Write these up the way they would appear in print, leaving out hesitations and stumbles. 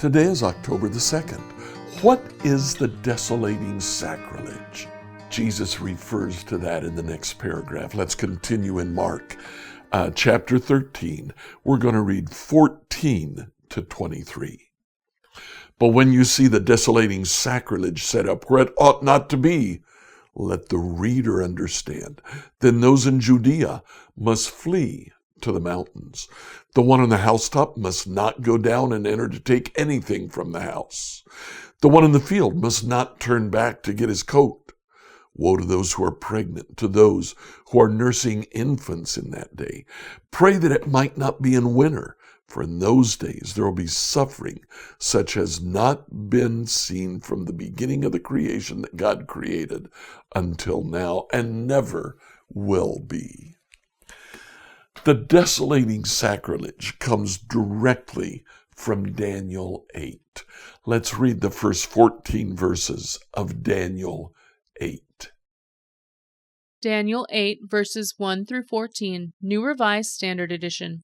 Today is October the 2nd. What is the desolating sacrilege? Jesus refers to that in the next paragraph. Let's continue in Mark chapter 13. We're going to read 14 to 23. But when you see the desolating sacrilege set up where it ought not to be, let the reader understand. Then those in Judea must flee to the mountains. The one on the housetop must not go down and enter to take anything from the house. The one in the field must not turn back to get his coat. Woe to those who are pregnant, to those who are nursing infants in that day. Pray that it might not be in winter, for in those days there will be suffering such as not been seen from the beginning of the creation that God created until now, and never will be. The desolating sacrilege comes directly from Daniel 8. Let's read the first 14 verses of Daniel 8. Daniel 8, verses 1 through 14, New Revised Standard Edition.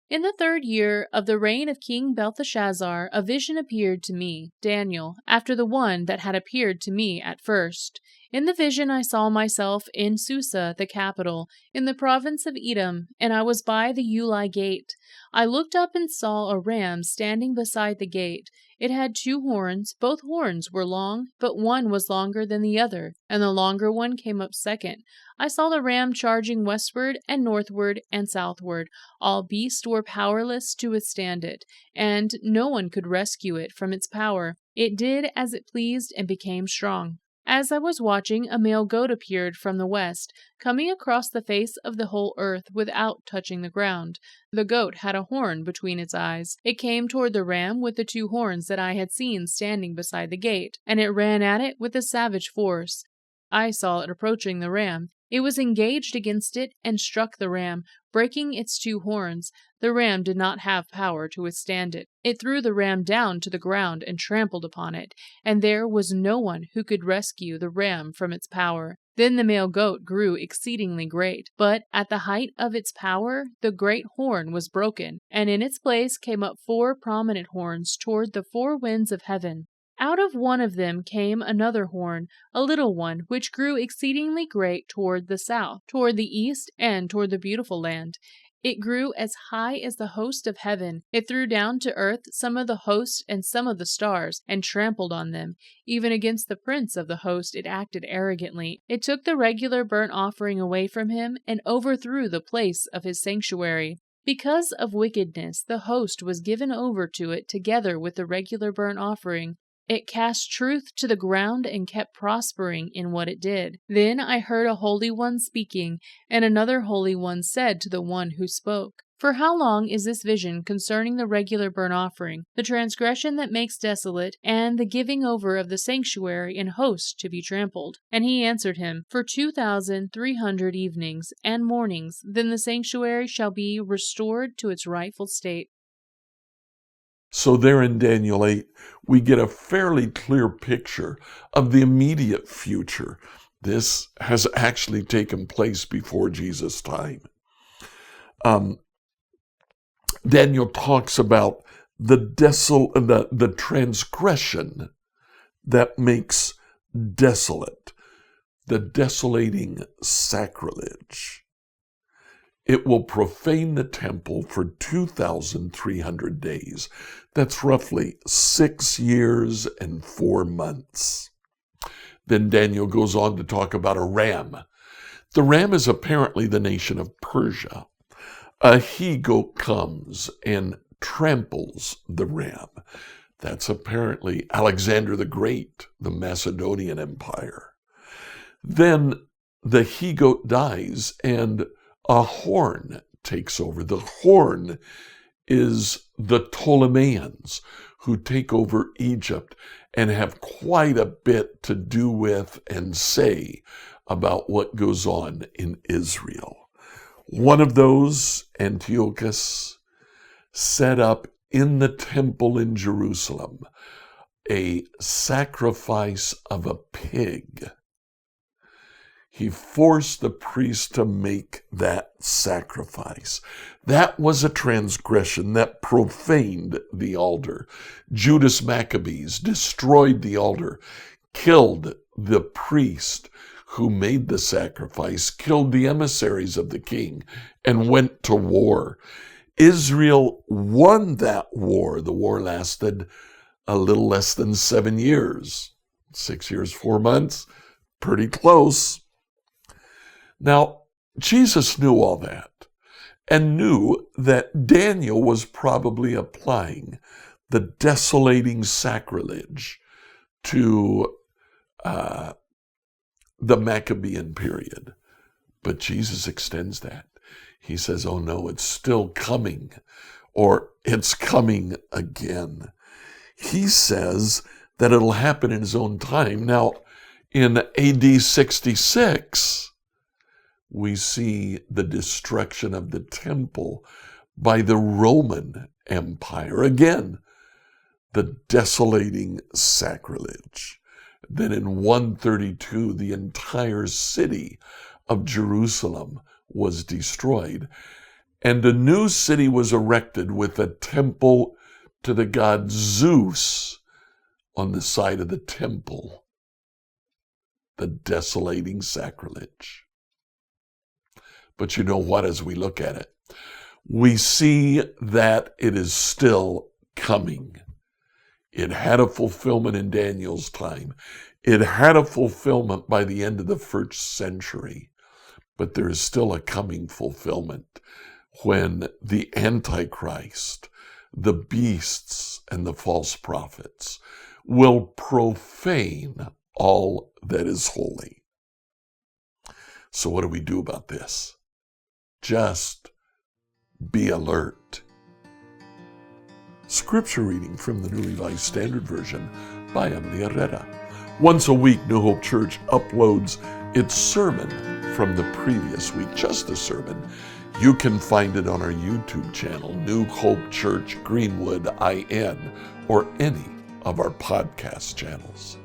In the 3rd year of the reign of King Belteshazzar, a vision appeared to me, Daniel, after the one that had appeared to me at first. In the vision I saw myself in Susa, the capital, in the province of Edom, and I was by the Uli gate. I looked up and saw a ram standing beside the gate. It had 2 horns. Both horns were long, but one was longer than the other, and the longer one came up second. I saw the ram charging westward and northward and southward. All beasts were powerless to withstand it, and no one could rescue it from its power. It did as it pleased and became strong. As I was watching, a male goat appeared from the west, coming across the face of the whole earth without touching the ground. The goat had a horn between its eyes. It came toward the ram with the 2 horns that I had seen standing beside the gate, and it ran at it with a savage force. I saw it approaching the ram. It was engaged against it and struck the ram, breaking its 2 horns. The ram did not have power to withstand it. It threw the ram down to the ground and trampled upon it, and there was no one who could rescue the ram from its power. Then the male goat grew exceedingly great, but at the height of its power the great horn was broken, and in its place came up 4 prominent horns toward the 4 winds of heaven. Out of one of them came another horn, a little one, which grew exceedingly great toward the south, toward the east, and toward the beautiful land. It grew as high as the host of heaven. It threw down to earth some of the host and some of the stars, and trampled on them. Even against the prince of the host it acted arrogantly. It took the regular burnt offering away from him, and overthrew the place of his sanctuary. Because of wickedness, the host was given over to it together with the regular burnt offering. It cast truth to the ground and kept prospering in what it did. Then I heard a holy one speaking, and another holy one said to the one who spoke, "For how long is this vision concerning the regular burnt offering, the transgression that makes desolate, and the giving over of the sanctuary and host to be trampled?" And he answered him, "For 2,300 evenings and mornings, then the sanctuary shall be restored to its rightful state." So there in Daniel 8, we get a fairly clear picture of the immediate future. This has actually taken place before Jesus' time. Daniel talks about the transgression that makes desolate, the desolating sacrilege. It will profane the temple for 2,300 days. That's roughly 6 years and 4 months. Then Daniel goes on to talk about a ram. The ram is apparently the nation of Persia. A he-goat comes and tramples the ram. That's apparently Alexander the Great, the Macedonian Empire. Then the he-goat dies and a horn takes over. The horn is the Ptolemies, who take over Egypt and have quite a bit to do with and say about what goes on in Israel. One of those, Antiochus, set up in the temple in Jerusalem a sacrifice of a pig. He forced the priest to make that sacrifice. That was a transgression that profaned the altar. Judas Maccabees destroyed the altar, killed the priest who made the sacrifice, killed the emissaries of the king, and went to war. Israel won that war. The war lasted a little less than 7 years. 6 years, 4 months, pretty close. Now, Jesus knew all that and knew that Daniel was probably applying the desolating sacrilege to the Maccabean period. But Jesus extends that. He says, oh no, it's still coming, or it's coming again. He says that it'll happen in his own time. Now, in AD 66, we see the destruction of the temple by the Roman Empire. Again, the desolating sacrilege. Then in 132, the entire city of Jerusalem was destroyed, and a new city was erected with a temple to the god Zeus on the side of the temple. The desolating sacrilege. But you know what, as we look at it, we see that it is still coming. It had a fulfillment in Daniel's time. It had a fulfillment by the end of the 1st century. But there is still a coming fulfillment when the Antichrist, the beasts, and the false prophets will profane all that is holy. So what do we do about this? Just be alert. Scripture reading from the New Revised Standard Version by Emily Herrera. Once a week, New Hope Church uploads its sermon from the previous week, just a sermon. You can find it on our YouTube channel, New Hope Church Greenwood IN, or any of our podcast channels.